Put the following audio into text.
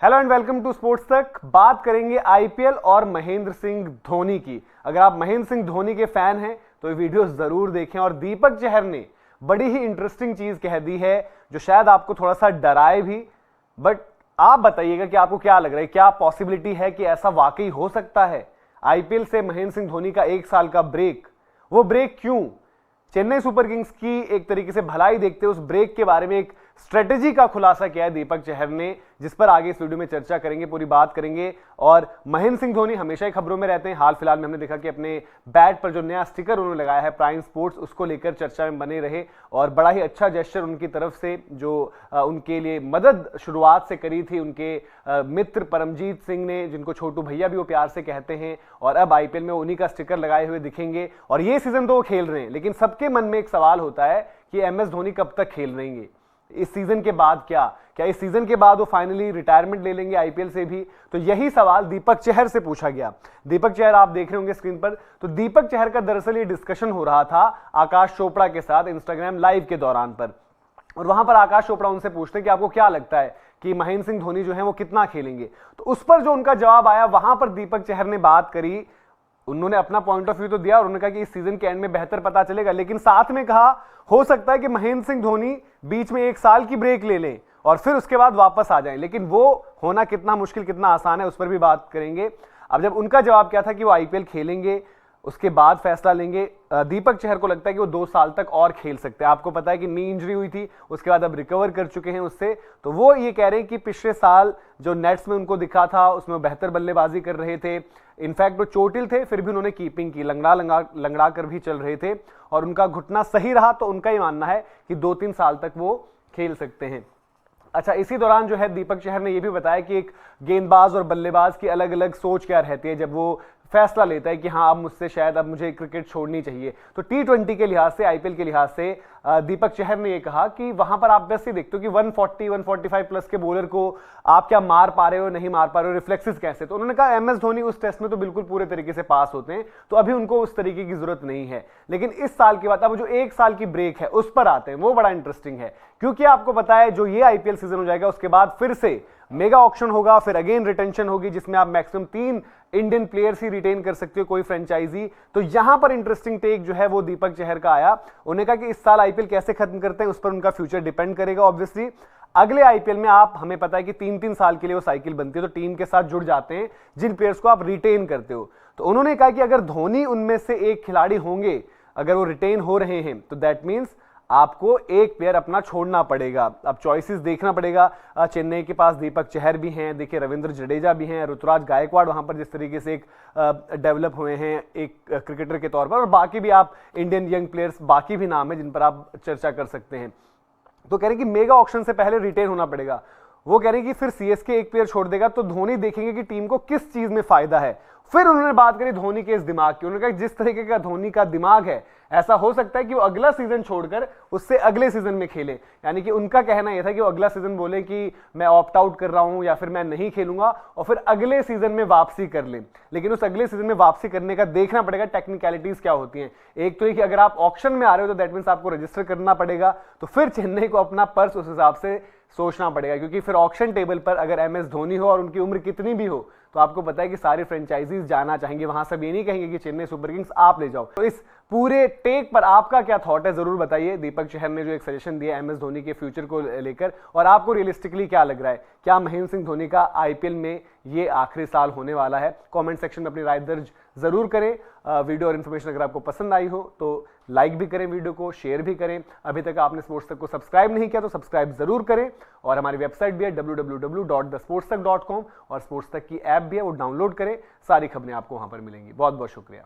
Hello and welcome to sports Tak. बात करेंगे IPL और महेंद्र सिंह धोनी की। अगर आप महेंद्र सिंह धोनी के फैन हैं तो ये वीडियो जरूर देखें। और दीपक चहर ने बड़ी ही इंटरेस्टिंग चीज कह दी है जो शायद आपको थोड़ा सा डराए भी, बट आप बताइएगा कि आपको क्या लग रहा है, क्या पॉसिबिलिटी है कि ऐसा वाकई हो सकता है। आईपीएल से महेंद्र सिंह धोनी का 1 साल का ब्रेक, वो ब्रेक क्यों? चेन्नई सुपर किंग्स की एक तरीके से भलाई देखते उस ब्रेक के बारे में एक स्ट्रेटेजी का खुलासा किया है दीपक चहर ने, जिस पर आगे इस वीडियो में चर्चा करेंगे, पूरी बात करेंगे। और महेंद्र सिंह धोनी हमेशा ही खबरों में रहते हैं। हाल फिलहाल में हमने देखा कि अपने बैट पर जो नया स्टिकर उन्होंने लगाया है प्राइम स्पोर्ट्स, उसको लेकर चर्चा में बने रहे और बड़ा ही अच्छा जेस्चर उनकी तरफ से जो उनके लिए मदद शुरुआत से करी थी उनके मित्र परमजीत सिंह ने, जिनको छोटू भैया भी वो प्यार से कहते हैं। और अब आईपीएल में उन्हीं का स्टिकर लगाए हुए दिखेंगे और ये सीजन तो वो खेल रहे हैं, लेकिन सबके मन में एक सवाल होता है कि एमएस धोनी कब तक खेल रहेंगे, इस सीजन के बाद क्या इस सीजन के बाद वो फाइनली रिटायरमेंट ले लेंगे आईपीएल से भी? तो यही सवाल दीपक चहर से पूछा गया। दीपक चहर आप देख रहे होंगे स्क्रीन पर। तो दीपक चहर का दरअसल ये डिस्कशन हो रहा था आकाश चोपड़ा के साथ इंस्टाग्राम लाइव के दौरान पर। और वहां पर आकाश चोपड़ा उनसे पूछते हैं कि आपको क्या लगता है कि महेंद्र सिंह धोनी जो है वो कितना खेलेंगे। तो उस पर जो उनका जवाब आया, वहां पर दीपक चहर ने बात करी, उन्होंने अपना पॉइंट ऑफ व्यू तो दिया और उन्होंने कहा कि इस सीजन के एंड में बेहतर पता चलेगा, लेकिन साथ में कहा हो सकता है कि महेंद्र सिंह धोनी बीच में 1 साल की ब्रेक ले लें और फिर उसके बाद वापस आ जाएं। लेकिन वो होना कितना मुश्किल कितना आसान है उस पर भी बात करेंगे। अब जब उनका जवाब क्या था कि वो आईपीएल खेलेंगे उसके बाद फैसला लेंगे, दीपक चहर को लगता है कि वो 2 साल तक और खेल सकते हैं। आपको पता है कि नी इंजरी हुई थी, उसके बाद अब रिकवर कर चुके हैं उससे। तो वो ये कह रहे हैं कि पिछले साल जो नेट्स में उनको दिखा था उसमें वो बेहतर बल्लेबाजी कर रहे थे। इनफैक्ट वो चोटिल थे फिर भी उन्होंने कीपिंग की, लंगड़ा कर भी चल रहे थे और उनका घुटना सही रहा। तो उनका ही मानना है कि 2-3 साल तक वो खेल सकते हैं। अच्छा, इसी दौरान जो है दीपक चहर ने यह भी बताया कि एक गेंदबाज और बल्लेबाज की अलग अलग सोच क्या रहती है जब वो फैसला लेता है कि हाँ अब मुझसे शायद अब मुझे क्रिकेट छोड़नी चाहिए। तो टी20 के लिहाज से, आईपीएल के लिहाज से दीपक चहर ने यह कहा कि वहां पर आप बस ही देखते हो कि 140-145 प्लस के बॉलर को आप क्या मार पा रहे हो, नहीं मार पा रहे हो, रिफ्लेक्सेस कैसे। तो उन्होंने कहा एमएस धोनी उस टेस्ट में तो बिल्कुल पूरे तरीके से पास होते हैं, तो अभी उनको उस तरीके की जरूरत नहीं है। लेकिन इस साल के बाद अब जो 1 साल की ब्रेक है उस पर आते हैं, वो बड़ा इंटरेस्टिंग है क्योंकि आपको पता है जो ये आईपीएल सीजन हो जाएगा उसके बाद फिर से मेगा ऑक्शन होगा, फिर अगेन रिटेंशन होगी जिसमें आप मैक्सिमम 3 इंडियन प्लेयर्स ही रिटेन कर सकते हो, कोई फ्रेंचाइजी। तो यहां पर इंटरेस्टिंग टेक जो है वो दीपक चहर का आया। उन्होंने कहा कि इस साल आईपीएल कैसे खत्म करते हैं उस पर उनका फ्यूचर डिपेंड करेगा। ऑब्वियसली अगले आईपीएल में आप, हमें पता है कि 3-3 साल के लिए वो साइकिल बनती है, तो टीम के साथ जुड़ जाते हैं जिन प्लेयर्स को आप रिटेन करते हो। तो उन्होंने कहा कि अगर धोनी उनमें से एक खिलाड़ी होंगे, अगर वो रिटेन हो रहे हैं, तो दैट मीन्स आपको एक प्लेयर अपना छोड़ना पड़ेगा। अब चॉइसेस देखना पड़ेगा। चेन्नई के पास दीपक चहर भी हैं, देखिए रविंद्र जडेजा भी हैं, ऋतुराज गायकवाड़ वहां पर जिस तरीके से एक डेवलप हुए हैं एक क्रिकेटर के तौर पर, और बाकी भी आप इंडियन यंग प्लेयर्स, बाकी भी नाम है जिन पर आप चर्चा कर सकते हैं। तो कह रहे हैं कि मेगा ऑक्शन से पहले रिटेन होना पड़ेगा। वो कह रहे हैं कि फिर सीएसके एक प्लेयर छोड़ देगा तो धोनी देखेंगे कि टीम को किस चीज में फायदा है। फिर उन्होंने बात करी धोनी के इस दिमाग की। उन्होंने कहा जिस तरीके का धोनी का दिमाग है, ऐसा हो सकता है कि वो अगला सीजन छोड़कर उससे अगले सीजन में खेले। यानी कि उनका कहना यह था कि वो अगला सीजन बोले कि मैं ऑप्ट आउट कर रहा हूं या फिर मैं नहीं खेलूंगा, और फिर अगले सीजन में वापसी कर ले। लेकिन उस अगले सीजन में वापसी करने का देखना पड़ेगा टेक्निकलिटीज क्या होती हैं। एक तो ये कि अगर आप ऑक्शन में आ रहे हो तो दैट मीन्स आपको रजिस्टर करना पड़ेगा, तो फिर चेन्नई को अपना पर्स उस हिसाब से सोचना पड़ेगा, क्योंकि फिर ऑक्शन टेबल पर अगर एमएस धोनी हो और उनकी उम्र कितनी भी हो तो आपको पता है कि सारी फ्रेंचाइजीज जाना चाहेंगे, वहां सब ये नहीं कहेंगे कि चेन्नई सुपर किंग्स आप ले जाओ। तो इस पूरे टेक पर आपका क्या थॉट है जरूर बताइए। दीपक चहर ने जो एक सजेशन दिया एमएस धोनी के फ्यूचर को लेकर, और आपको रियलिस्टिकली क्या लग रहा है, क्या महेंद्र सिंह धोनी का आईपीएल में ये आखिरी साल होने वाला है? कमेंट सेक्शन में अपनी राय दर्ज जरूर करें। वीडियो और इन्फॉर्मेशन अगर आपको पसंद आई हो तो लाइक भी करें, वीडियो को शेयर भी करें। अभी तक आपने स्पोर्ट्स तक को सब्सक्राइब नहीं किया तो सब्सक्राइब जरूर करें। और हमारी वेबसाइट भी है www.thesportstech.com, और स्पोर्ट्स तक की ऐप भी है, वो डाउनलोड करें। सारी खबरें आपको वहां पर मिलेंगी। बहुत बहुत शुक्रिया।